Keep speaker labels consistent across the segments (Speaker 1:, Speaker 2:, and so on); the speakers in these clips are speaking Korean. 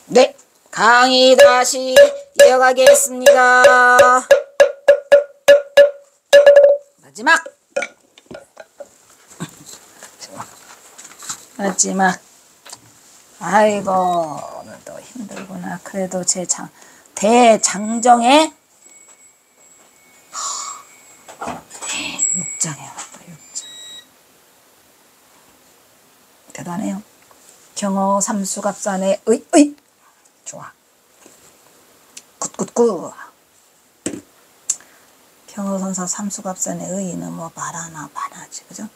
Speaker 1: 네, 강의 다시 이어가겠습니다. 마지막. 아이고, 오늘도 힘들구나. 그래도 제 대장정에 6장에 왔다. 6장. 대단해요. 경어 삼수갑산의 의. 좋아. 굿. 경어선사 삼수갑산의 의는 뭐 말하나 반하지, 그죠?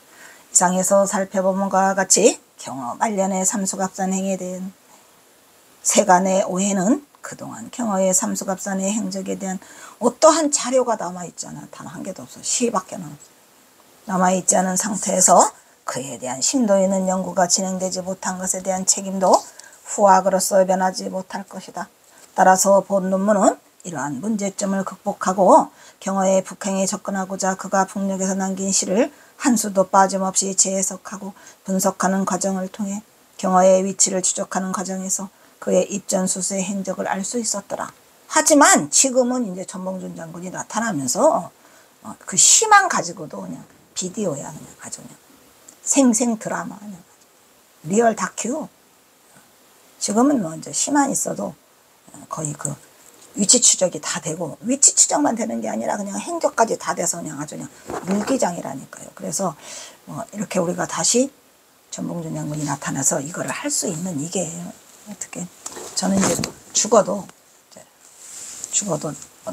Speaker 1: 이상에서 살펴본 것과 같이 경어 말년의 삼수갑산 행에 대한 세간의 오해는 그동안 경어의 삼수갑산의 행적에 대한 어떠한 자료가 남아있잖아. 단 한 개도 없어. 시밖에는 없어. 남아있지 않은 상태에서 그에 대한 심도 있는 연구가 진행되지 못한 것에 대한 책임도 후학으로서 변하지 못할 것이다. 따라서 본 논문은 이러한 문제점을 극복하고 경어의 북행에 접근하고자 그가 북녘에서 남긴 시를 한 수도 빠짐없이 재해석하고 분석하는 과정을 통해 경어의 위치를 추적하는 과정에서 그의 입전수수의 행적을 알 수 있었더라. 하지만 지금은 이제 전봉준 장군이 나타나면서 그 시만 가지고도 그냥 비디오야. 그냥 아주 그냥 생생 드라마, 그냥 리얼 다큐. 지금은 뭐 이제 시만 있어도 거의 그 위치 추적이 다 되고, 위치 추적만 되는 게 아니라 그냥 행적까지 다 돼서 그냥 아주 그냥 물기장이라니까요. 그래서 이렇게 우리가 다시 전봉준 장군이 나타나서 이거를 할 수 있는 이게 어떻게, 저는 이제 죽어도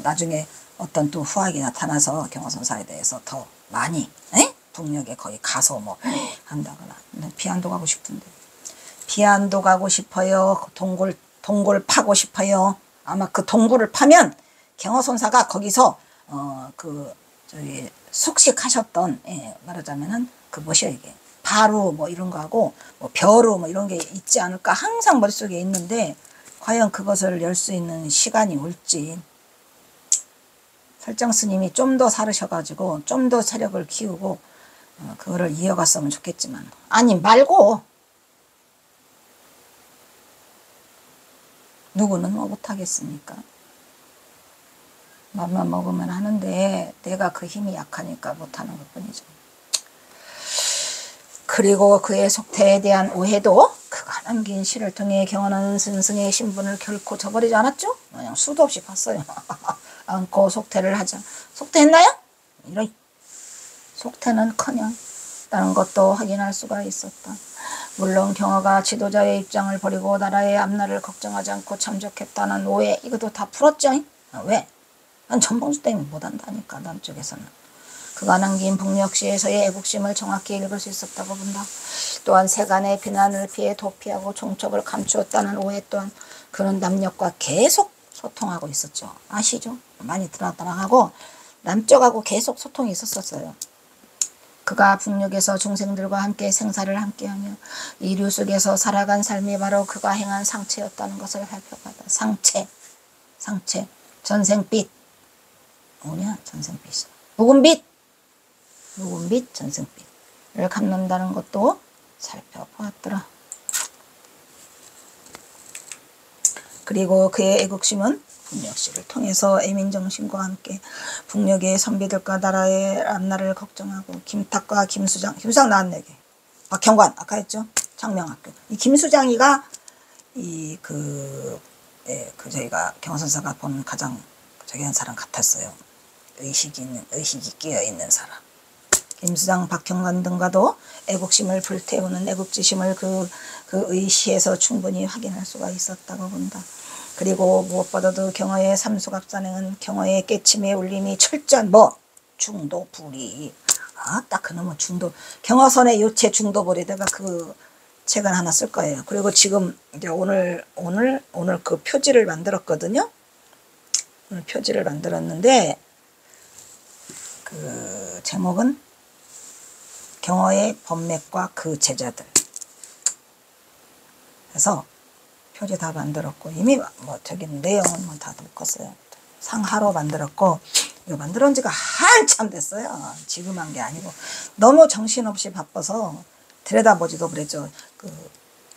Speaker 1: 나중에 어떤 또 후학이 나타나서 경어선사에 대해서 더 많이 북녘에 거의 가서 뭐 한다거나. 비안도 가고 싶은데, 비안도 가고 싶어요. 동굴 파고 싶어요. 아마 그 동굴을 파면 경어선사가 거기서 저기 숙식하셨던, 말하자면은 그 뭐시여 이게 바루 뭐 이런 거하고 뭐 벼루 뭐 이런 게 있지 않을까 항상 머릿속에 있는데, 과연 그것을 열 수 있는 시간이 올지. 설정 스님이 좀 더 살으셔가지고 좀 더 세력을 키우고 그거를 이어갔으면 좋겠지만, 아니 말고 누구는 뭐 못하겠습니까? 맘만 먹으면 하는데 내가 그 힘이 약하니까 못하는 것뿐이죠. 그리고 그의 속태에 대한 오해도 그가 남긴 시를 통해 경언하는 스승의 신분을 결코 저버리지 않았죠? 그냥 수도 없이 봤어요. 않고 속태를 하자. 속태했나요? 이런 속태는커녕 다른 것도 확인할 수가 있었다. 물론 경어가 지도자의 입장을 버리고 나라의 앞날을 걱정하지 않고 참적했다는 오해, 이것도 다 풀었죠? 왜? 난 전봉주 때문에 못한다니까. 남쪽에서는 그가 남긴 북녘시에서의 애국심을 정확히 읽을 수 있었다고 본다. 또한 세간의 비난을 피해 도피하고 종척을 감추었다는 오해 또한 그는 남녘과 계속 소통하고 있었죠. 아시죠? 많이 들어가고 남쪽하고 계속 소통이 있었어요. 그가 북녘에서 중생들과 함께 생사를 함께하며 이류 속에서 살아간 삶이 바로 그가 행한 상체였다는 것을 살펴봤다. 상체, 전생빛, 뭐냐? 전생빛이 묵은빛, 전생빛을 갚는다는 것도 살펴보았더라. 그리고 그의 애국심은 북녘시를 통해서 애민정신과 함께 북녘의 선비들과 나라의 앞날을 걱정하고 김탁과 김수장 나왔네. 박형관 아까 했죠. 창명학교. 이 김수장이가 저희가 경어선사가 보는 가장 저기 한 사람 같았어요. 의식이 끼어 있는 사람. 김수장, 박형관 등과도 애국심을 불태우는 애국지심을 그 의시에서 충분히 확인할 수가 있었다고 본다. 그리고 무엇보다도 경어의 삼수갑산행은 경어의 깨침의 울림이 철저한 중도불이. 딱 그놈의 중도, 경어선의 요체 중도불에다가 그 책을 하나 쓸 거예요. 그리고 지금 이제 오늘 그 표지를 만들었거든요. 오늘 표지를 만들었는데 그 제목은 경어의 법맥과 그 제자들. 그래서 표지 다 만들었고, 이미 저기 내용은 다 묶었어요. 상하로 만들었고, 이거 만들은 지가 한참 됐어요. 지금 한 게 아니고 너무 정신없이 바빠서 들여다보지도 그랬죠.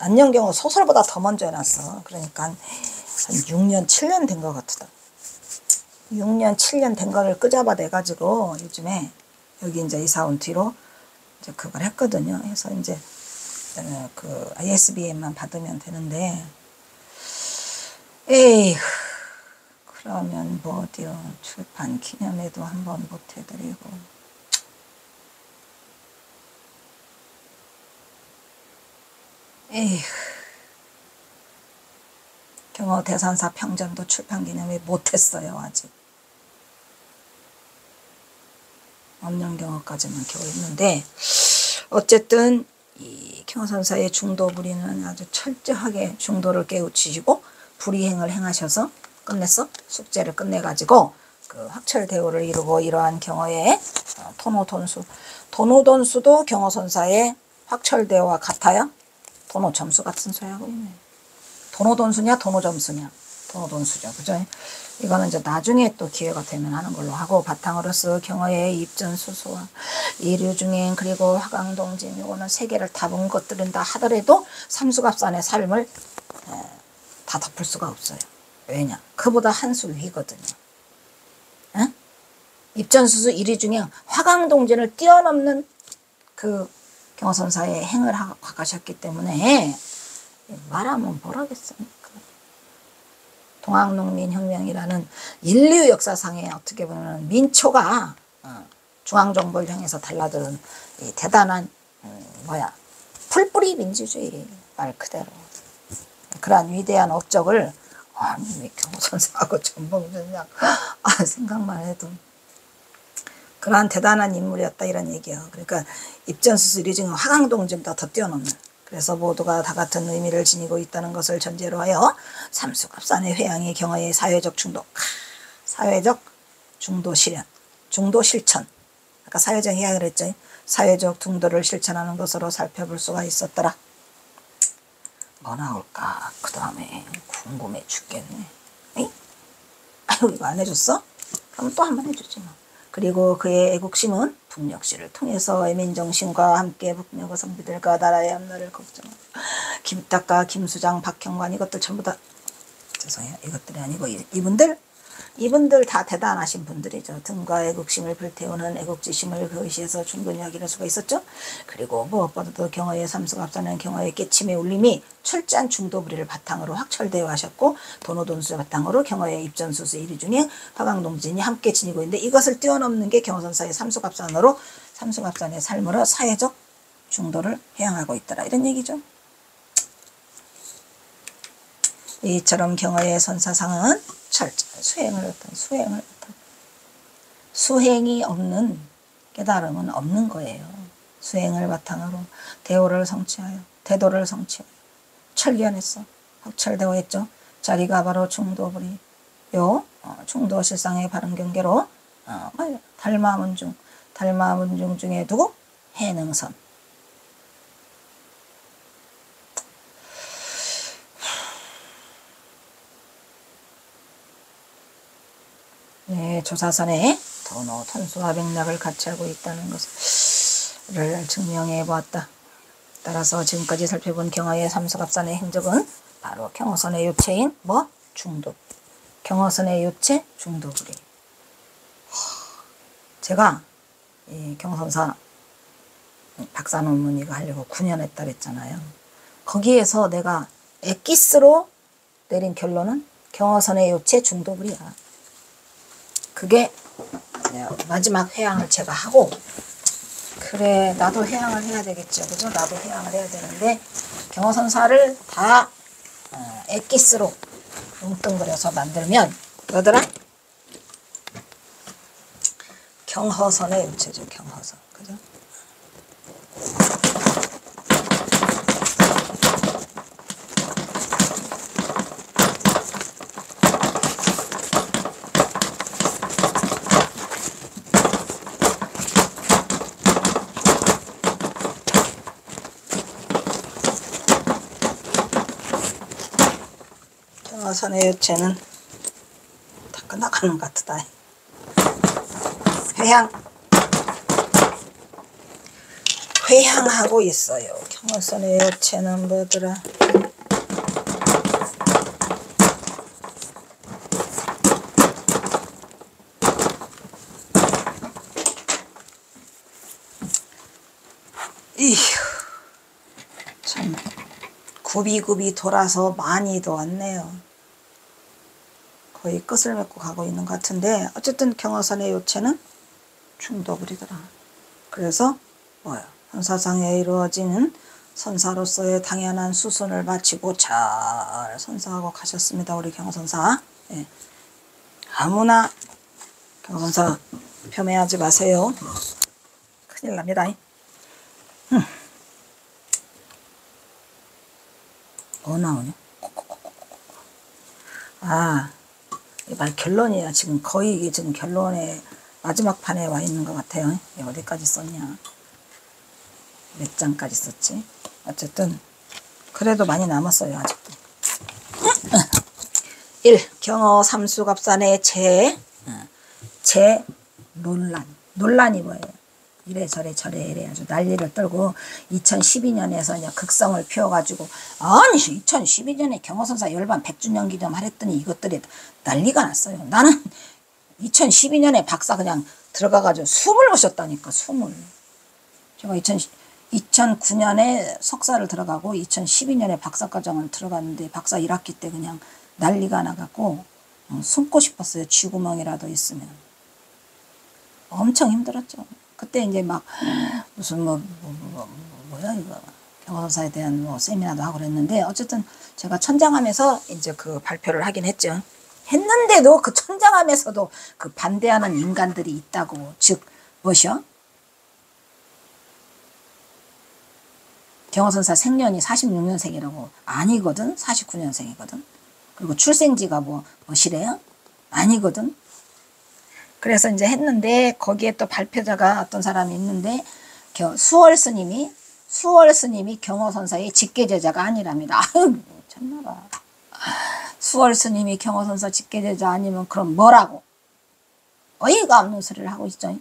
Speaker 1: 안녕경호 소설보다 더 먼저 해놨어. 그러니까 한 6년 7년 된 것 같다. 6년 7년 된 거를 끄잡아 내가지고 요즘에 여기 이제 이사 온 뒤로 이제 그걸 했거든요. 해서 이제 그 ISBN만 받으면 되는데, 에이, 그러면 뭐 어디요. 출판 기념회도 한번 못 해드리고. 에이, 경호 대산사 평전도 출판 기념회 못했어요. 아직. 엄령경호까지만 겨우 했는데, 어쨌든 이 경호선사의 중도 불이는 아주 철저하게 중도를 깨우치시고 불이행을 행하셔서 끝냈어. 숙제를 끝내가지고 그 확철대오를 이루고 이러한 경호의 도노돈수도 경호선사의 확철대오와 같아요. 도노 점수 같은 소리 하고 있네. 도노돈수냐 도노점수냐. 도노돈수죠. 그죠? 이거는 이제 나중에 또 기회가 되면 하는 걸로 하고, 바탕으로서 경어의 입전수수와 이류중행 그리고 화강동진, 이거는 세 개를 다 본 것들은 다 하더라도 삼수갑산의 삶을 다 덮을 수가 없어요. 왜냐? 그보다 한 수 위거든요. 응? 입전수수 이류중행 화강동진을 뛰어넘는 그 경어선사의 행을 하고 가셨기 때문에 말하면 뭐라겠습니까? 동학농민혁명이라는 인류 역사상에 어떻게 보면 민초가 중앙정부를 향해서 달라드는 이 대단한 풀뿌리 민주주의 말 그대로 그러한 위대한 업적을 아니 경호선사하고 전봉준장 생각만 해도 그러한 대단한 인물이었다 이런 얘기예요. 그러니까 입전수술이 지금 화강동진보다 더 뛰어넘는, 그래서 모두가 다 같은 의미를 지니고 있다는 것을 전제로 하여 삼수갑산의 회양이 경어의 사회적 중도, 사회적 중도 실현, 중도 실천, 아까 사회적 회양을 했죠. 사회적 중도를 실천하는 것으로 살펴볼 수가 있었더라. 뭐 나올까? 그 다음에 궁금해 죽겠네. 에이? 아유 이거 안 해줬어? 그럼 또 한 번 해주지 뭐. 그리고 그의 애국심은 북녘시를 통해서 애민정신과 함께 북녘의 선비들과 나라의 앞날을 걱정하고, 김탁과 김수장, 박형관 이것들 전부 다 죄송해요. 이것들이 아니고 이분들 다 대단하신 분들이죠. 등과 애국심을 불태우는 애국지심을 그 의시에서 충분히 확인할 수가 있었죠. 그리고 무엇보다도 경어의 삼수갑산은 경어의 깨침의 울림이 철저한 중도부리를 바탕으로 확철되어 하셨고, 도노돈수를 바탕으로 경어의 입전수수 이류중에 화강동진이 함께 지니고 있는데, 이것을 뛰어넘는 게 경어선사의 삼수갑산의 삶으로 사회적 중도를 해양하고 있더라 이런 얘기죠. 이처럼 경어의 선사상은 철저한 수행이 없는 깨달음은 없는 거예요. 수행을 바탕으로 대도를 성취하여 철견했어. 확철대오했죠. 자리가 바로 중도불이 중도 실상의 바른 경계로 달마문중 중에 두고 해능선. 네, 조사선에 도노, 턴수와 맥락을 같이 하고 있다는 것을 증명해 보았다. 따라서 지금까지 살펴본 경어의 삼수갑산의 행적은 바로 경어선의 요체인 중도. 경어선의 요체 중도불이. 제가 이 경선사 박사 논문 이거 하려고 9년 했다 그랬잖아요. 거기에서 내가 엑기스로 내린 결론은 경어선의 요체 중도불이야. 그게 마지막 회양을 제가 하고, 그래 나도 회양을 해야 되겠죠. 그죠? 나도 회양을 해야 되는데 경어선사를 다 엑기스로 뭉뚱그려서 만들면 뭐더라? 경허선의 요체죠. 경허선. 그죠? 경허선의 요체는 다 끝나가는 것 같다. 회향하고 있어요. 경어선의 요체는 뭐더라? 이휴, 참 굽이굽이 돌아서 많이도 왔네요. 거의 끝을 맺고 가고 있는 것 같은데 어쨌든 경어선의 요체는 중도불이더라. 그래서 뭐야? 선사상에 이루어지는 선사로서의 당연한 수순을 마치고 잘 선사하고 가셨습니다. 우리 경어선사. 예. 아무나 경어선사 폄훼하지 마세요. 큰일 납니다. 뭐 나오냐? 아, 말 결론이야. 지금 거의 이게 지금 결론에 마지막 판에 와 있는 것 같아요. 어디까지 썼냐? 몇 장까지 썼지? 어쨌든 그래도 많이 남았어요. 아직도. 1. 경어 삼수갑산의 제 논란이 뭐예요? 이래저래 이래 아주 난리를 떨고 2012년에서 이제 극성을 피워가지고 아니 2012년에 경어선사 열반 100주년 기념 하랬더니 이것들이 난리가 났어요. 나는 2012년에 박사 그냥 들어가가지고 숨을 모셨다니까. 숨을. 제가 2009년에 석사를 들어가고 2012년에 박사과정을 들어갔는데 박사 1학기 때 그냥 난리가 나갖고 숨고 싶었어요. 쥐구멍이라도 있으면. 엄청 힘들었죠. 그때 이제 막 무슨 뭐야 이거 경어선사에 대한 뭐 세미나도 하고 그랬는데 어쨌든 제가 천장함에서 이제 그 발표를 하긴 했죠. 했는데도 그 천장함에서도 그 반대하는 인간들이 있다고. 즉 무엇이요? 경어선사 생년이 46년생이라고. 아니거든. 49년생이거든. 그리고 출생지가 뭐시래요? 아니거든. 그래서 이제 했는데 거기에 또 발표자가 어떤 사람이 있는데 수월 스님이 경어선사의 직계제자가 아니랍니다. 아유 참나봐. 수월 스님이 경어선사 직계제자 아니면 그럼 뭐라고? 어이가 없는 소리를 하고 있죠.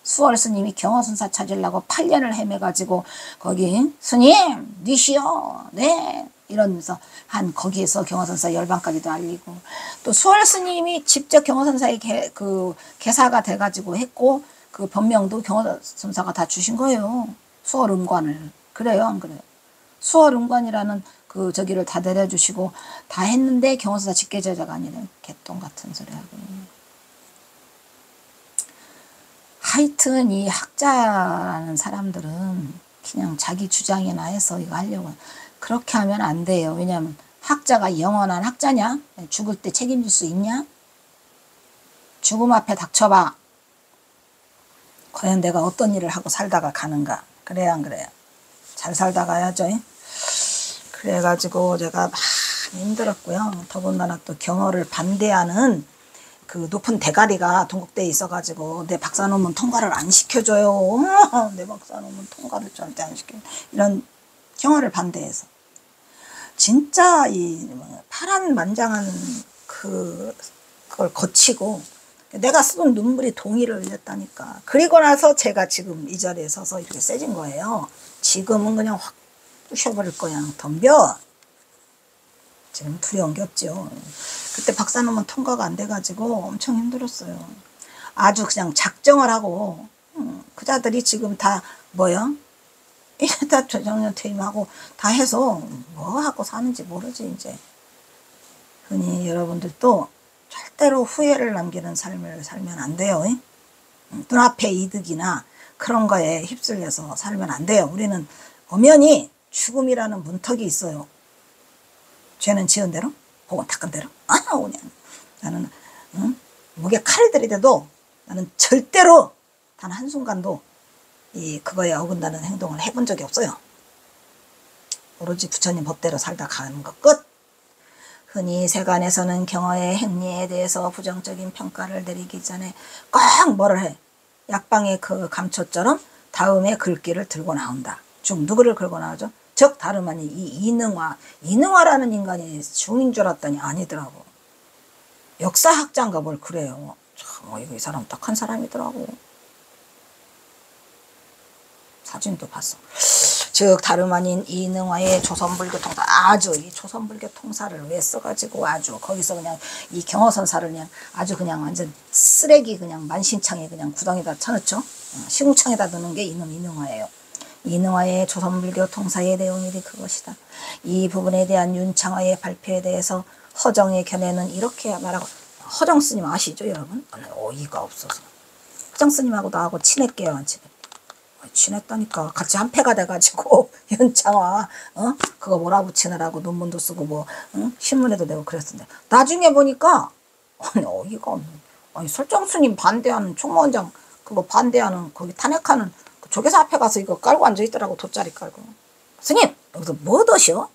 Speaker 1: 수월 스님이 경어선사 찾으려고 8년을 헤매가지고 거기 스님 니시여 네 이러면서 한 거기에서 경어선사 열반까지도 알리고 또 수월 스님이 직접 경어선사의 개사가 돼가지고 했고 그 법명도 경어선사가 다 주신 거예요. 수월음관을. 그래요 안 그래요? 수월음관이라는 그 저기를 다 내려주시고 다 했는데 경어선사 직계제자가 아니래. 개똥 같은 소리 하고. 하여튼 이 학자라는 사람들은 그냥 자기 주장이나 해서 이거 하려고 그렇게 하면 안 돼요. 왜냐하면 학자가 영원한 학자냐? 죽을 때 책임질 수 있냐? 죽음 앞에 닥쳐봐. 과연 내가 어떤 일을 하고 살다가 가는가? 그래야 안 그래요? 잘 살다 가야죠. 그래가지고 제가 막 힘들었고요. 더군다나 또 경어를 반대하는 그 높은 대가리가 동국대에 있어가지고 내 박사 논문 통과를 안 시켜줘요. 내 박사 논문 통과를 절대 안 시켜. 이런 경어를 반대해서 진짜 이 파란만장한 그걸 거치고 내가 쓰던 눈물이 동의를 흘렸다니까. 그리고 나서 제가 지금 이 자리에 서서 이렇게 세진 거예요. 지금은 그냥 확 부셔버릴 거야. 덤벼. 지금 두려운 게 없죠. 그때 박사 논문 통과가 안 돼가지고 엄청 힘들었어요. 아주 그냥 작정을 하고 그자들이 지금 다 뭐요? 다 저정년 퇴임하고 다 해서 뭐 하고 사는지 모르지 이제. 흔히 여러분들도 절대로 후회를 남기는 삶을 살면 안 돼요. 눈앞의 이득이나 그런 거에 휩쓸려서 살면 안 돼요. 우리는 엄연히 죽음이라는 문턱이 있어요. 죄는 지은 대로, 복은 닦은 대로. 나는 목에 칼을 들이대도 나는 절대로 단 한순간도 그거에 어긋나는 행동을 해본 적이 없어요. 오로지 부처님 법대로 살다 가는 것 끝. 흔히 세간에서는 경어의 행리에 대해서 부정적인 평가를 내리기 전에 꼭 뭐를 해? 약방의 그 감초처럼 다음에 글귀를 들고 나온다. 즉 누구를 들고 나오죠? 즉 다름 아닌 이 이능화라는 인간이 중인 줄 알았더니 아니더라고. 역사학자인가 뭘 그래요. 참 이 사람 딱한 사람이더라고. 사진도 봤어. 즉 다름 아닌 이능화의 조선불교 통사, 아주 이 조선불교 통사를 왜 써가지고 아주 거기서 그냥 이 경허선사를 그냥 아주 그냥 완전 쓰레기 그냥 만신창에 그냥 구덩이다 쳐넣죠. 시궁창에다 넣는 게 이능화예요. 이능화의 조선불교 통사의 내용이 그것이다. 이 부분에 대한 윤창화의 발표에 대해서 허정의 견해는 이렇게 말하고, 허정 스님 아시죠 여러분? 어이가 없어서 허정 스님하고 나하고 친했게요. 지금 친했다니까. 같이 한패가 돼가지고 윤창화 그거 몰아붙이느라고 논문도 쓰고 뭐 신문에도 내고 그랬었는데 나중에 보니까 어이가 없네. 아니 설정스님 반대하는 총무원장 그거 반대하는 거기 탄핵하는 그 조계사 앞에 가서 이거 깔고 앉아있더라고. 돗자리 깔고. 스님 여기서 뭐 드셔?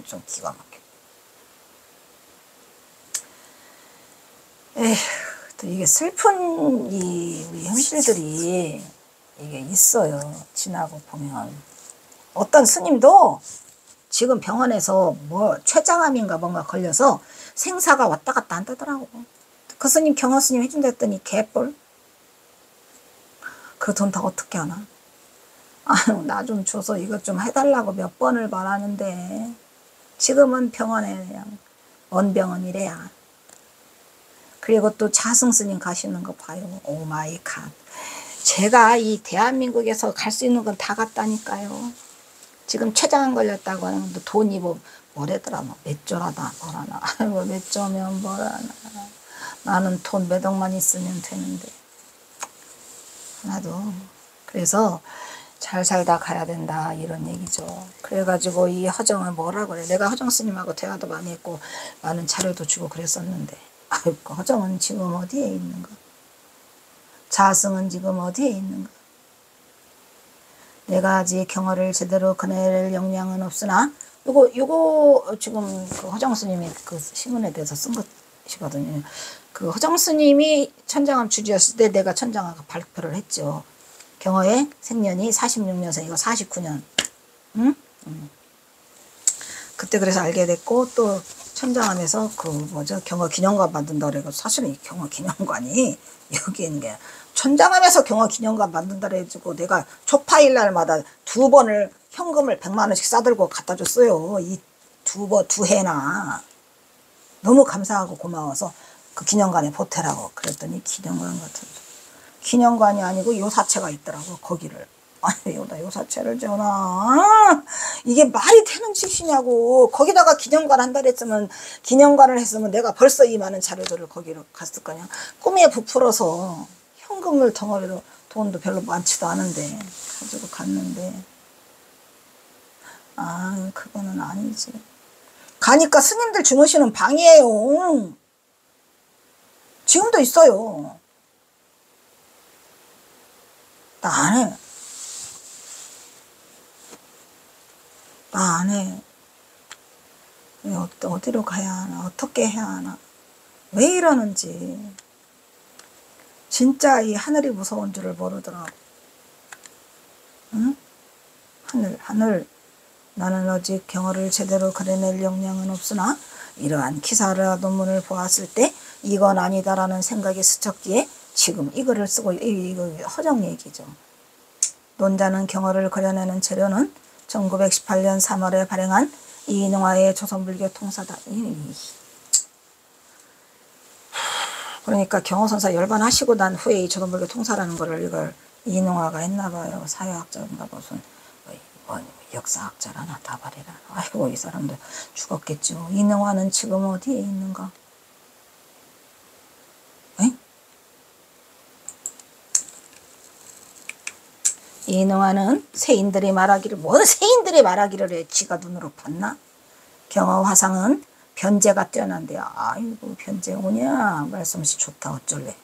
Speaker 1: 좀 기가 막혀. 에휴, 또 이게 슬픈 우리 현실들이 이게 있어요. 지나고 보면. 어떤 스님도 지금 병원에서 뭐 췌장암인가 뭔가 걸려서 생사가 왔다 갔다 한다더라고. 그 스님 경허 스님 해준다 했더니 개뿔. 그 돈 다 어떻게 하나? 아유, 나 좀 줘서 이것 좀 해달라고 몇 번을 말하는데 지금은 병원에 그냥 원병원이래야. 그리고 또 자승 스님 가시는 거 봐요. 오 마이 갓. 제가 이 대한민국에서 갈 수 있는 건 다 갔다니까요. 지금 췌장암 걸렸다고 하는 것도 돈이 뭐래더라. 몇 조라다 뭐라나. 아이고 몇 조면 뭐라나. 나는 돈 몇 억만 있으면 되는데. 하나도. 그래서 잘 살다 가야 된다 이런 얘기죠. 그래가지고 이 허정을 뭐라 그래. 내가 허정 스님하고 대화도 많이 했고 많은 자료도 주고 그랬었는데 아이고 허정은 지금 어디에 있는가? 자승은 지금 어디에 있는가? 내가 아직 경허를 제대로 그낼 역량은 없으나 요거 지금 그 허정 스님이 그 신문에 대해서 쓴 것이거든요. 그 허정 스님이 천장암 주지였을 때 내가 천장암 발표를 했죠. 경허의 생년이 46년생, 이거 49년. 응? 그때 그래서 알게 됐고, 또 천장암에서 그 뭐죠? 경허 기념관 만든다 그래서 사실은 이 경허 기념관이 여기 있는 게 천장암에서 경허 기념관 만든다 그래가지고 내가 초파일 날마다 2번을 현금을 100만 원씩 싸들고 갖다 줬어요. 이 두 해나. 너무 감사하고 고마워서 그 기념관에 보태라고 그랬더니 기념관 같은 기념관이 아니고 요사체가 있더라고. 거기를 아니 여기다 요사체를 줘나 이게 말이 되는 짓이냐고. 거기다가 기념관 한다 했으면 기념관을 했으면 내가 벌써 이 많은 자료들을 거기로 갔을 거냐. 꿈에 부풀어서 현금을 덩어리로 돈도 별로 많지도 않은데 가지고 갔는데 아 그거는 아니지. 가니까 스님들 주무시는 방이에요. 지금도 있어요. 나 안 해. 나 안 해. 어디로 가야 하나? 어떻게 해야 하나? 왜 이러는지. 진짜 이 하늘이 무서운 줄을 모르더라고. 응? 하늘. 나는 아직 경허를 제대로 그려낼 역량은 없으나 이러한 기사라 논문을 보았을 때 이건 아니다라는 생각이 스쳤기에 지금 이거를 쓰고 이거 허정 얘기죠. 논자는 경허를 그려내는 재료는 1918년 3월에 발행한 이능화의 조선불교 통사다. 그러니까 경허선사 열반하시고 난 후에 이 조선불교 통사라는 거를 이걸 이능화가 했나봐요. 사회학자인가 무슨 역사학자라나 다발이라나. 아이고 이 사람들 죽었겠죠. 이능화는 지금 어디에 있는가? 에? 이능화는 세인들이 말하기를 뭐 세인들이 말하기를 해. 지가 눈으로 봤나? 경허 화상은 변제가 뛰어난데요. 아이고 변제 오냐 말씀시 좋다 어쩔래.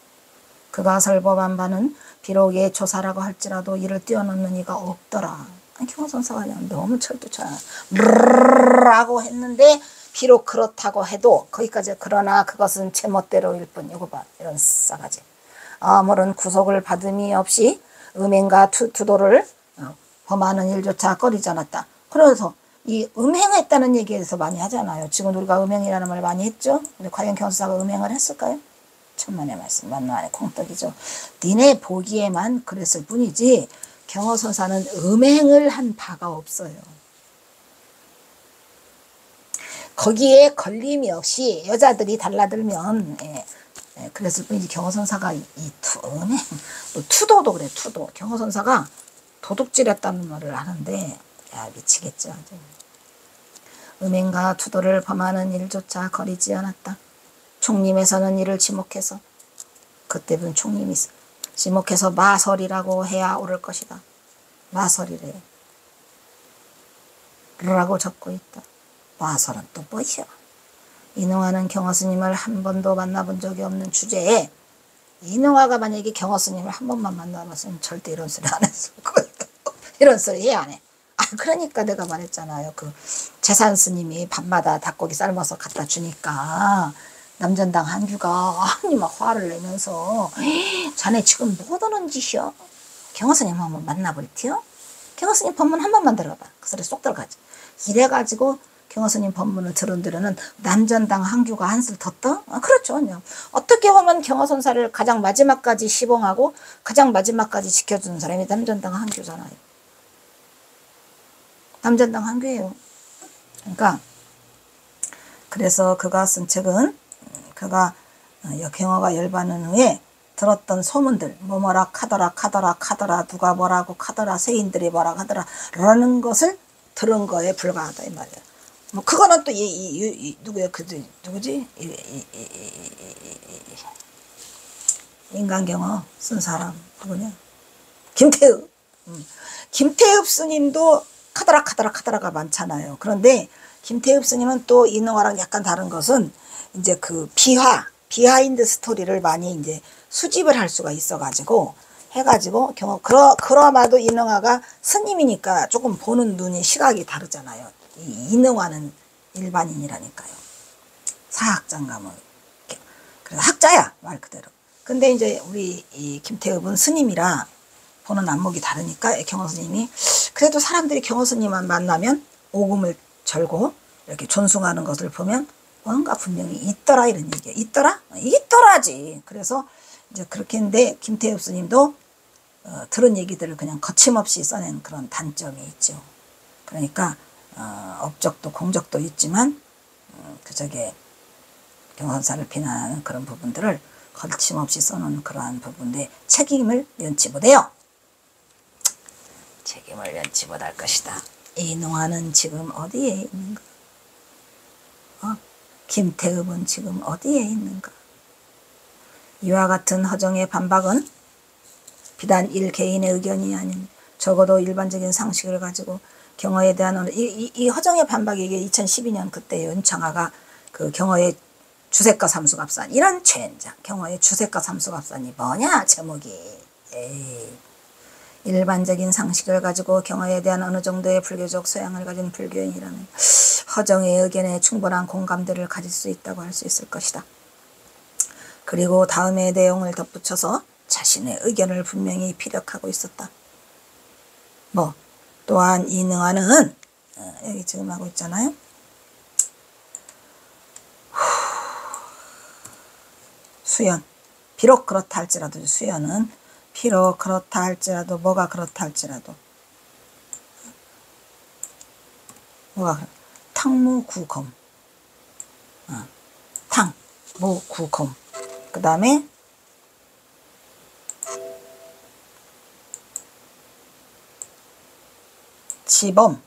Speaker 1: 그가 설법한 바는 비록 예초사라고 할지라도 이를 뛰어넘는 이가 없더라. 경허선사가 그냥 너무 철두철 라고 했는데 비록 그렇다고 해도 거기까지 그러나 그것은 제멋대로일 뿐. 이거 봐 이런 싸가지. 아무런 구속을 받음이 없이 음행과 투도를 범하는 일조차 꺼리지 않았다. 그래서 이 음행했다는 얘기에 대해서 많이 하잖아요. 지금 우리가 음행이라는 말 많이 했죠. 근데 과연 경허선사가 음행을 했을까요? 천만의 말씀 만나 안에 콩떡이죠. 니네 보기에만 그랬을 뿐이지 경허선사는 음행을 한 바가 없어요. 거기에 걸림이 없이 여자들이 달라들면 그랬을 뿐이지 경허선사가 음행 또 투도도 그래. 투도 경허선사가 도둑질했다는 말을 하는데 야 미치겠죠. 아주. 음행과 투도를 범하는 일조차 거리지 않았다. 총림에서는 이를 지목해서 그때는 총림이 지목해서 마설이라고 해야 옳을 것이다. 마설이래 라고 적고 있다. 마설은 또 뭐이야? 인흥화는 경허스님을 한 번도 만나본 적이 없는 주제에 인흥화가 만약에 경허스님을 한 번만 만나봤으면 절대 이런 소리 안 했을 거예요. 이런 소리 해 안 해? 그러니까 내가 말했잖아요. 그 재산 스님이 밤마다 닭고기 삶아서 갖다 주니까 남전당 한규가 막 화를 내면서 자네 지금 뭐 하는 짓이야? 경허스님 한번 만나볼티요? 경허스님 법문 한 번만 들어봐. 그 소리 쏙 들어가지. 이래가지고 경허스님 법문을 들은 데는 남전당 한규가 한술 더 떠? 그렇죠. 그냥. 어떻게 보면 경허선사를 가장 마지막까지 시봉하고 가장 마지막까지 지켜주는 사람이 남전당 한규잖아요. 남전당 한규예요. 그러니까 그래서 그가 쓴 책은 그가 경허가 열반한 후에 들었던 소문들 뭐뭐라 카더라 누가 뭐라고 카더라 세인들이 뭐라고 하더라 라는 것을 들은 거에 불과하다 이 말이야. 뭐 그거는 또 누구야 누구지 인간경허 쓴 사람 누구냐 김태읍. 김태읍 스님도 카더라가 많잖아요. 그런데 김태읍 스님은 또 인흥화랑 약간 다른 것은 이제 그 비하인드 스토리를 많이 이제 수집을 할 수가 있어가지고 해가지고 그러마도 인흥화가 스님이니까 조금 보는 눈이 시각이 다르잖아요. 인흥화는 일반인이라니까요. 사학장가 뭐 그래서 학자야 말 그대로. 근데 이제 우리 이 김태읍은 스님이라 보는 안목이 다르니까 경허 스님이 그래도 사람들이 경허 스님만 만나면 오금을 절고 이렇게 존숭하는 것을 보면 뭔가 분명히 있더라 이런 얘기야. 있더라? 있더라지. 그래서 이제 그렇게 했는데 김태읍 스님도 들은 얘기들을 그냥 거침없이 써낸 그런 단점이 있죠. 그러니까 업적도 공적도 있지만 그저게 경허선사를 비난하는 그런 부분들을 거침없이 써놓은 그러한 부분에 책임을 면치 못해요. 책임을 면치 못할 것이다. 인흥화는 지금 어디에 있는가? 김태읍은 지금 어디에 있는가? 이와 같은 허정의 반박은 비단 일개인의 의견이 아닌 적어도 일반적인 상식을 가지고 경허에 대한 이 허정의 반박이 이게 2012년 그때 윤창하가 그 경허의 주색과 삼수갑산 이런 최연장 경허의 주색과 삼수갑산이 뭐냐 제목이 일반적인 상식을 가지고 경허에 대한 어느 정도의 불교적 소양을 가진 불교인이라면 허정의 의견에 충분한 공감대를 가질 수 있다고 할 수 있을 것이다. 그리고 다음의 내용을 덧붙여서 자신의 의견을 분명히 피력하고 있었다. 또한 인흥화는 여기 지금 하고 있잖아요. 수연 비록 그렇다 할지라도 수연은 비록 그렇다 할지라도 뭐가 그렇다 할지라도 탕무구검 탕무구검 그 다음에 지범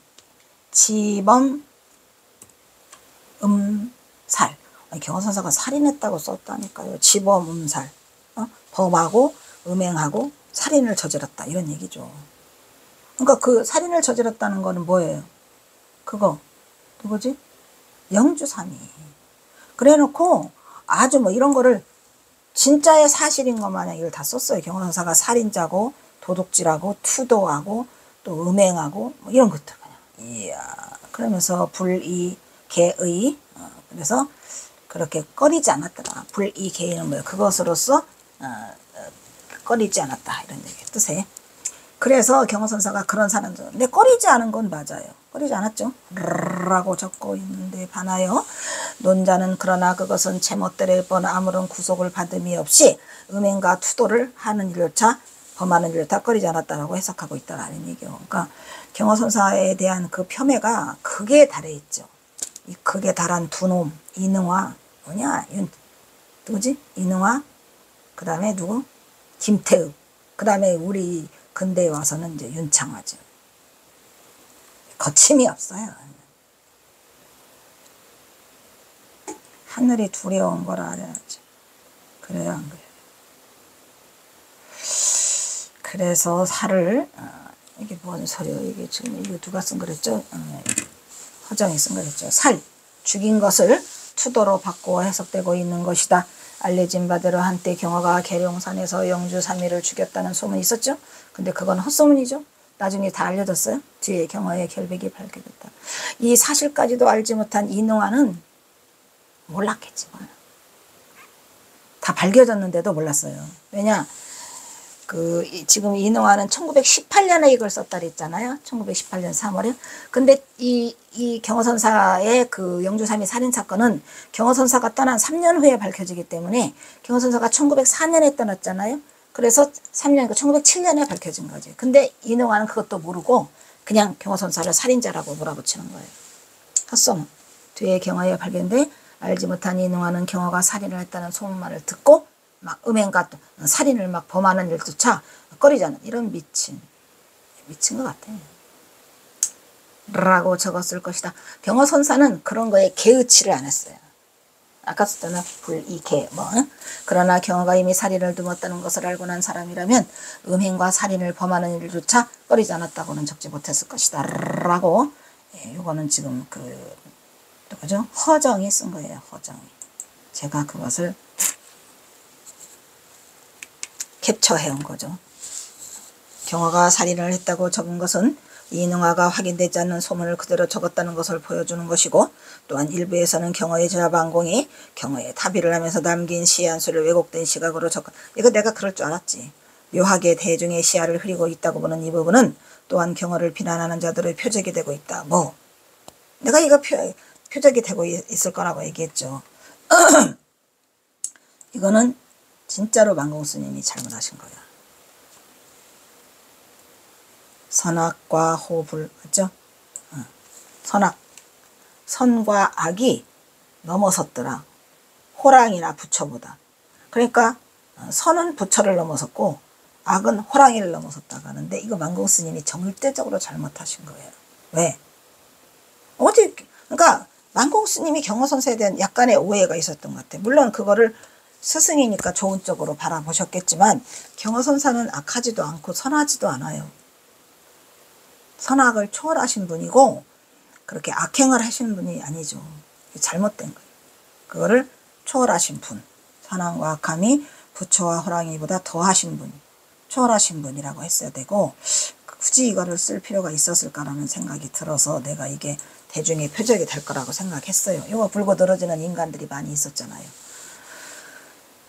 Speaker 1: 음살 경허선사가 살인했다고 썼다니까요. 지범 음살 범하고 음행하고 살인을 저질렀다 이런 얘기죠. 그러니까 그 살인을 저질렀다는 거는 뭐예요? 그거 누구지? 영주삼이. 그래놓고 아주 뭐 이런 거를 진짜의 사실인 것 마냥 이걸 다 썼어요. 경허선사가 살인자고 도둑질하고 투도하고 또 음행하고 뭐 이런 것들 그냥 이야 그러면서 불이 개의 그래서 그렇게 꺼리지 않았더라. 불이 개의는 뭐예요? 그것으로서 꺼리지 않았다 이런 얘기 뜻에. 그래서 경허선사가 그런 사람들 근데 꺼리지 않은 건 맞아요. 꺼리지 않았죠. 라고 적고 있는데 반하여 논자는 그러나 그것은 제멋대로일 뿐 아무런 구속을 받음이 없이 음행과 투도를 하는 일조차 범하는 일을 다 꺼리지 않았다라고 해석하고 있다라는 얘기요. 그러니까 경허선사에 대한 그 폄훼가 극에 달해 있죠. 이 극에 달한 두 놈, 이능화, 누구지? 이능화, 그 다음에 누구? 김태읍, 그 다음에 우리 근대에 와서는 이제 윤창화죠. 거침이 없어요. 하늘이 두려운 거라 알아야지. 그래요, 안 그래요? 그래서 살을, 이게 뭔 소리예요? 이게 지금, 이거 누가 쓴 거랬죠? 허정이 쓴 거랬죠. 살, 죽인 것을 투도로 바꾸어 해석되고 있는 것이다. 알려진 바대로 한때 경허가 계룡산에서 영주 3위를 죽였다는 소문이 있었죠. 근데 그건 헛소문이죠. 나중에 다 알려졌어요. 뒤에 경허의 결백이 밝혀졌다. 이 사실까지도 알지 못한 이능화는 몰랐겠지. 다 밝혀졌는데도 몰랐어요. 왜냐? 지금 이능화는 1918년에 이걸 썼다 그랬잖아요. 1918년 3월에. 근데 이 경허선사의 그 영주 3위 살인사건은 경허선사가 떠난 3년 후에 밝혀지기 때문에 경허선사가 1904년에 떠났잖아요. 그래서 3년, 1907년에 밝혀진 거지. 근데 이능화는 그것도 모르고 그냥 경허선사를 살인자라고 몰아붙이는 거예요. 헛소문. 뒤에 경허에 발견돼 알지 못한 이능화는 경허가 살인을 했다는 소문만을 듣고 막 음행과 살인을 막 범하는 일조차 꺼리자는 이런 미친 것 같아. 라고 적었을 것이다. 경허선사는 그런 거에 개의치를 안 했어요. 아까 썼잖아. 불이개 그러나 경허가 이미 살인을 두었다는 것을 알고 난 사람이라면 음행과 살인을 범하는 일조차 꺼리지 않았다고는 적지 못했을 것이다. 라고 요거는 지금 누구죠? 허정이 쓴 거예요. 허정이. 제가 그것을 캡처해온 거죠. 경허가 살인을 했다고 적은 것은 이능화가 확인되지 않는 소문을 그대로 적었다는 것을 보여주는 것이고, 또한 일부에서는 경허의 저반공이 경허의 타비를 하면서 남긴 시 한 수를 왜곡된 시각으로 적은, 이거 내가 그럴 줄 알았지. 묘하게 대중의 시야를 흐리고 있다고 보는 이 부분은 또한 경허를 비난하는 자들의 표적이 되고 있다. 내가 이거 표적이 되고 있을 거라고 얘기했죠. 이거는 진짜로 만공스님이 잘못하신 거야. 선악과 호불, 맞죠? 선악, 선과 악이 넘어섰더라. 호랑이나 부처보다. 그러니까 선은 부처를 넘어섰고 악은 호랑이를 넘어섰다고 하는데, 이거 만공스님이 절대적으로 잘못하신 거예요. 왜? 그러니까 만공스님이 경허선사에 대한 약간의 오해가 있었던 것 같아요. 물론 그거를 스승이니까 좋은 쪽으로 바라보셨겠지만 경허선사는 악하지도 않고 선하지도 않아요. 선악을 초월하신 분이고 그렇게 악행을 하시는 분이 아니죠. 잘못된 거예요. 그거를 초월하신 분, 선함과 악함이 부처와 호랑이보다 더하신 분, 초월하신 분이라고 했어야 되고, 굳이 이거를 쓸 필요가 있었을까라는 생각이 들어서 내가 이게 대중의 표적이 될 거라고 생각했어요. 이거 불고 늘어지는 인간들이 많이 있었잖아요.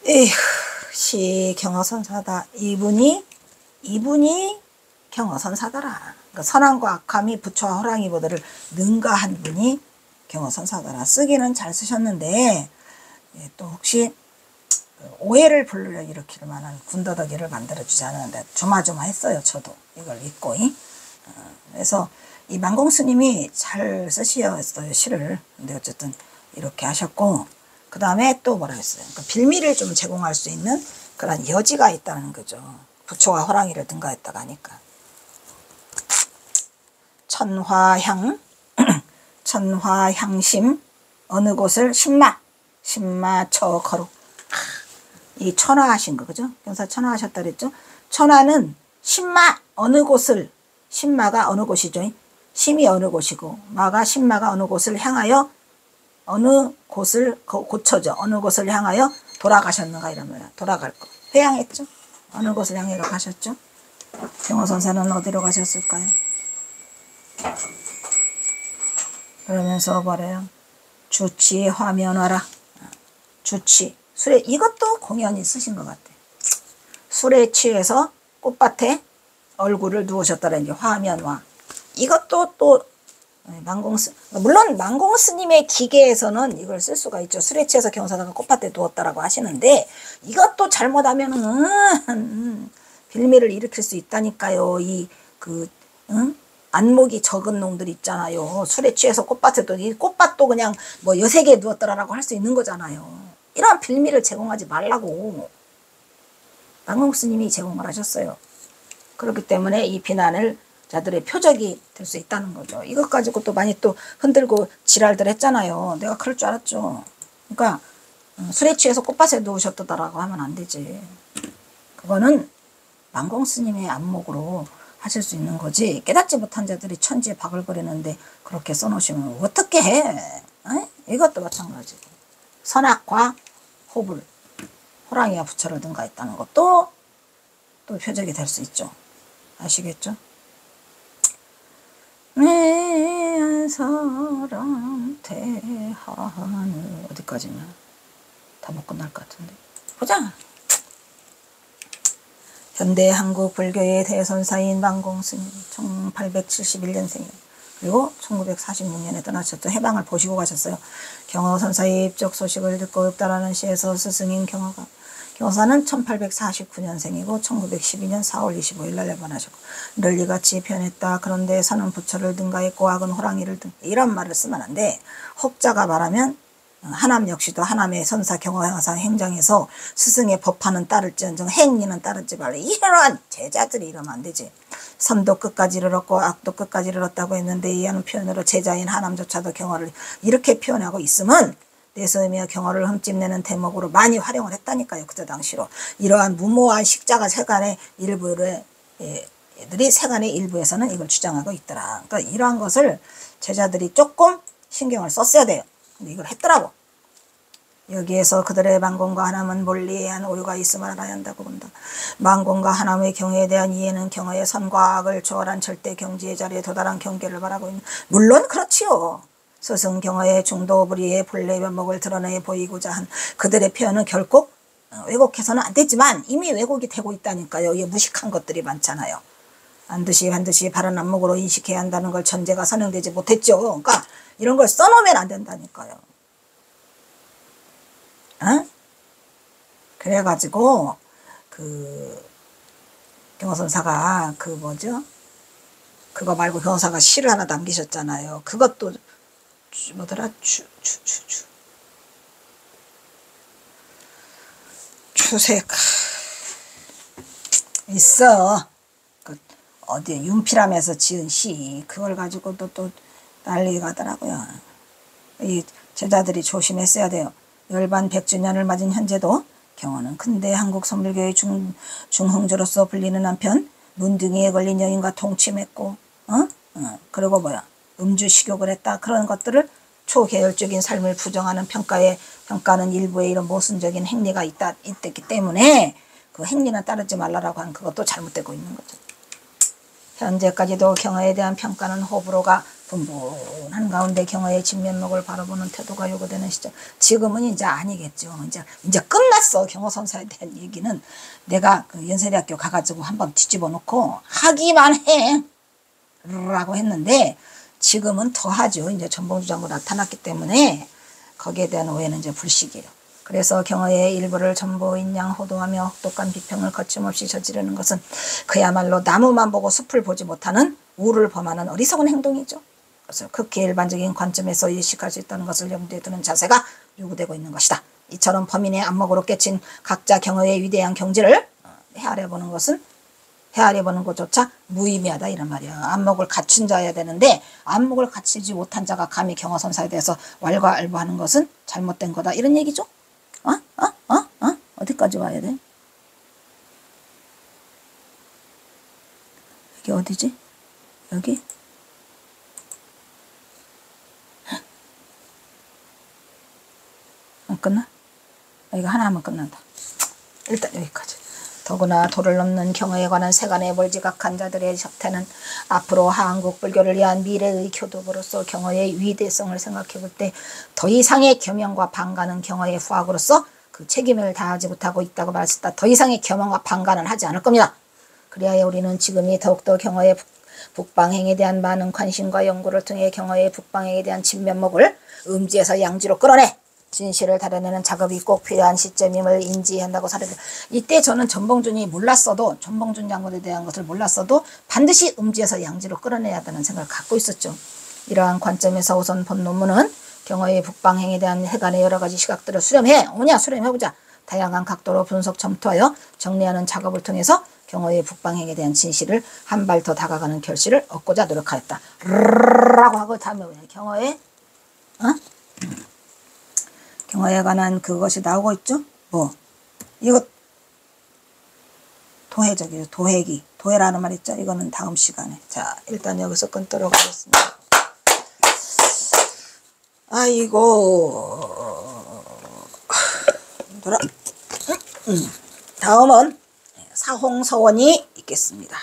Speaker 1: 에휴, 경허선사다. 이분이 경허선사더라. 그러니까 선함과 악함이 부처와 호랑이보다를 능가한 분이 경허선사더라. 쓰기는 잘 쓰셨는데 또 혹시 오해를 불러일으킬 만한 군더더기를 만들어주지 않았는데 조마조마했어요. 저도 이걸 읽고. 그래서 이 만공스님이 잘 쓰셨어요. 시를. 근데 어쨌든 이렇게 하셨고, 그 다음에 또 뭐라 했어요. 그러니까 빌미를 좀 제공할 수 있는 그런 여지가 있다는 거죠. 부처와 호랑이를 능가했다가 하니까. 천화향심 어느 곳을 신마처 거룩. 이 천화하신 거, 그죠? 경사 천화하셨다 그랬죠? 천화는 신마 어느 곳을, 신마가 어느 곳이죠? 심이 어느 곳이고 마가 신마가 어느 곳을 향하여 어느 곳을 고쳐져 어느 곳을 향하여 돌아가셨는가 이러면 돌아갈 거 회향했죠. 어느 곳을 향해 가셨죠. 경허선사는 어디로 가셨을까요? 그러면서 뭐래요? 주치 화면화라. 주치 술에, 이것도 공연히 쓰신 것 같아. 술에 취해서 꽃밭에 얼굴을 누우셨다는 게 화면화. 이것도 또 물론 만공스님의 기계에서는 이걸 쓸 수가 있죠. 술에 취해서 경사다가 꽃밭에 누웠다라고 하시는데, 이것도 잘못하면은 빌미를 일으킬 수 있다니까요. 응? 안목이 적은 놈들 있잖아요. 술에 취해서 꽃밭에도 이 꽃밭도 그냥 뭐 여색에 누웠더라라고 할 수 있는 거잖아요. 이러한 빌미를 제공하지 말라고 망공 스님이 제공을 하셨어요. 그렇기 때문에 이 비난을 자들의 표적이 될 수 있다는 거죠. 이것 가지고 또 많이 또 흔들고 지랄들 했잖아요. 내가 그럴 줄 알았죠. 그러니까 술에 취해서 꽃밭에 누우셨다라고 하면 안 되지. 그거는 망공 스님의 안목으로 하실 수 있는 거지. 깨닫지 못한 자들이 천지에 바글거리는데 그렇게 써놓으시면 어떻게 해? 에? 이것도 마찬가지고. 선악과 호불, 호랑이와 부처를 능가했다는 것도 또 표적이 될 수 있죠. 아시겠죠? 내 사랑 대하늘 어디까지냐? 다 못 끝날 것 같은데. 보자. 현대 한국 불교의 대선사인 망공스님 1871년생이에요. 그리고 1946년에 떠나셨죠. 해방을 보시고 가셨어요. 경허선사의 입적 소식을 듣고 읍다라는 시에서 스승인 경허사는 1849년생이고 1912년 4월 25일 날 해방하셨고 널리같이 변했다. 그런데 선은 부처를 능가했고 악은 호랑이를 이런 말을 쓰면 안 돼. 혹자가 말하면 하남 역시도 하남의 선사 경허사 행장에서 스승의 법화는 따를지언정 행리는 따르지 말라. 이러한 제자들이 이러면 안 되지. 선도 끝까지 이르렀고 악도 끝까지 이르렀다고 했는데 이하는 표현으로 제자인 하남조차도 경허를 이렇게 표현하고 있으면 내서이며 경허를 흠집내는 대목으로 많이 활용을 했다니까요. 그때 당시로. 이러한 무모한 식자가 세간의 일부를 애들이 세간의 일부에서는 이걸 주장하고 있더라. 그러니까 이러한 것을 제자들이 조금 신경을 썼어야 돼요. 근데 이걸 했더라고. 여기에서 그들의 망공과 하남은 몰리한 오류가 있음을 알아야 한다고 본다. 망공과 하남의 경우에 대한 이해는 경어의 선과 악을 초월한 절대 경지의 자리에 도달한 경계를 말하고 있는. 물론 그렇지요. 스승 경어의 중도 불의의 본래 면목을 드러내 보이고자 한 그들의 표현은 결코 왜곡해서는 안 되지만 이미 왜곡이 되고 있다니까요. 이게 무식한 것들이 많잖아요. 반드시 바른 안목으로 인식해야 한다는 걸 전제가 선행되지 못했죠. 그러니까 이런 걸 써놓으면 안 된다니까요. 어? 그래가지고 경허선사가 그거 말고 경허사가 시를 하나 남기셨잖아요. 그것도 뭐더라? 추색 있어. 어디 윤필함에서 지은 시 그걸 가지고 또 난리가 가더라고요. 이 제자들이 조심했어야 돼요. 열반 100주년을 맞은 현재도 경허는 근대 한국 선불교의 중흥주로서 불리는 한편 문둥이에 걸린 여인과 동침했고 그리고 음주 식욕을 했다. 그런 것들을 초계열적인 삶을 부정하는 평가는 일부의 이런 모순적인 행리가 있기 때문에 그 행리는 따르지 말라라고 하는 그것도 잘못되고 있는 거죠. 현재까지도 경허에 대한 평가는 호불호가 분분한 가운데 경허의 진면목을 바라보는 태도가 요구되는 시점. 지금은 이제 아니겠죠. 이제 끝났어. 경허선사에 대한 얘기는 내가 연세대학교 가가지고 한번 뒤집어 놓고 하기만 해 라고 했는데 지금은 더 하죠. 이제 전봉주장으로 나타났기 때문에 거기에 대한 오해는 이제 불식이에요. 그래서 경허의 일부를 전부 인양 호도하며 혹독한 비평을 거침없이 저지르는 것은 그야말로 나무만 보고 숲을 보지 못하는 우를 범하는 어리석은 행동이죠. 그래서 극히 일반적인 관점에서 인식할 수 있다는 것을 염두에 두는 자세가 요구되고 있는 것이다. 이처럼 범인의 안목으로 깨친 각자 경허의 위대한 경지를 헤아려보는 것조차 무의미하다 이런 말이야. 안목을 갖춘 자여야 되는데 안목을 갖추지 못한 자가 감히 경허선사에 대해서 왈가왈부하는 것은 잘못된 거다 이런 얘기죠. 어디까지 와야 돼? 여기 어디지? 여기? 안 끝나? 이거 하나 하면 끝난다. 일단 여기까지. 더구나 도를 넘는 경허에 관한 세간의 멀지각한 자들의 셔태는 앞으로 한국 불교를 위한 미래의 교도부로서 경허의 위대성을 생각해 볼 때 더 이상의 겸용과 방가는 경허의 후학으로서 그 책임을 다하지 못하고 있다고 말했다. 더 이상의 겸용과 방가는 하지 않을 겁니다. 그리하여 우리는 지금이 더욱더 경허의 북방행에 대한 많은 관심과 연구를 통해 경허의 북방행에 대한 진면목을 음지에서 양지로 끌어내 진실을 다려내는 작업이 꼭 필요한 시점임을 인지한다고 사례를. 이때 저는 전봉준이 몰랐어도, 전봉준 장군에 대한 것을 몰랐어도 반드시 음지에서 양지로 끌어내야 한다는 생각을 갖고 있었죠. 이러한 관점에서 우선 본 논문은 경호의 북방행에 대한 해관의 여러 가지 시각들을 수렴해보자. 다양한 각도로 분석 첨토하여 정리하는 작업을 통해서 경호의 북방행에 대한 진실을 한 발 더 다가가는 결실을 얻고자 노력하였다. 라고 하고 다음에 경호에 관한 그것이 나오고 있죠. 이거 도해적이에요. 도해기. 도해라는 말 있죠. 이거는 다음 시간에. 자, 일단 여기서 끊도록 하겠습니다. 아이고, 다음은 사홍서원이 있겠습니다.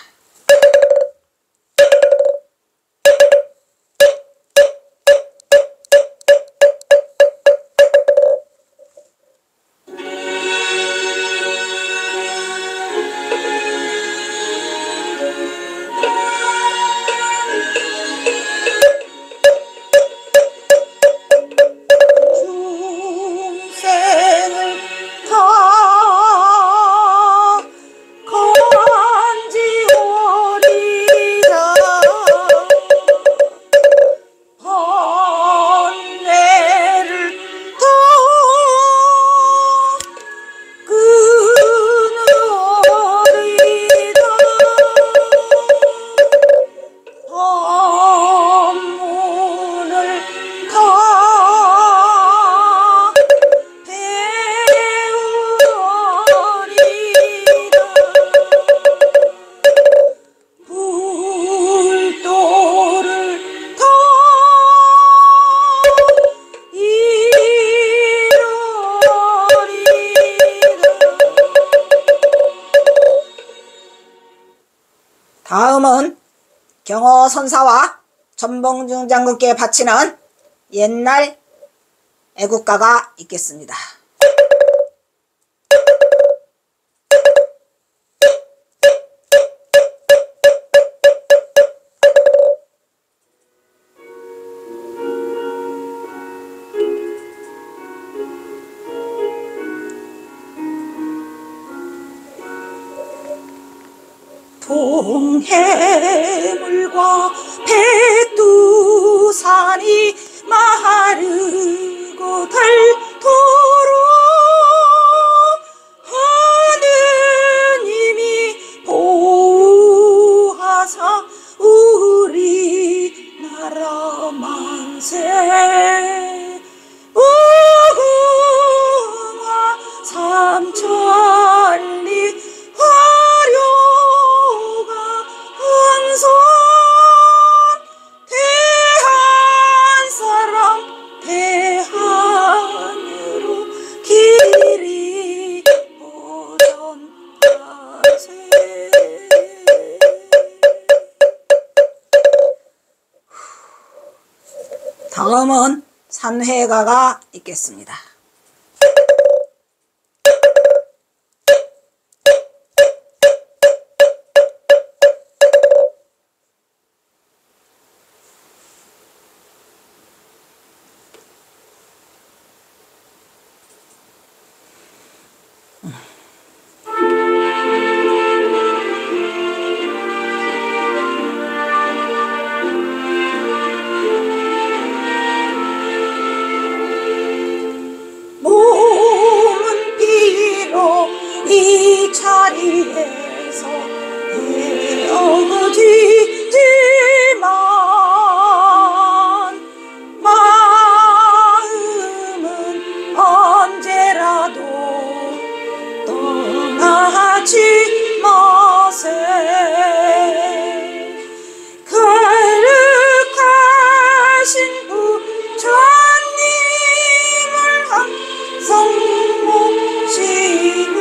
Speaker 1: 다음은 경호선사와 전봉준 장군께 바치는 옛날 애국가가 있겠습니다. 동해물과 백두산이 마르고 닳도록 하느님이 보호하사 우리나라 만세. 무궁화 삼천리 화려가 한손 대한사람 대한으로 길이 보전하세. 다음은 산회가가 있겠습니다. 몸은 비록 이 자리에서 헤어지지만 마음은 언제라도 떠나지 마세. 거룩하신 부처님을 항상 모시고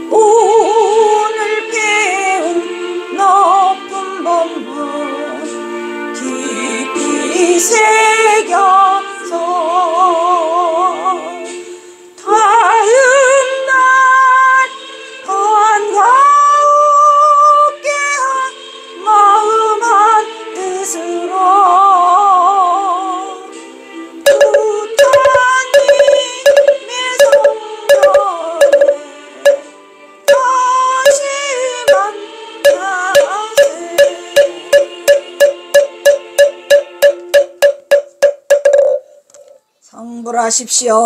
Speaker 1: 오늘 배운 성불하십시오.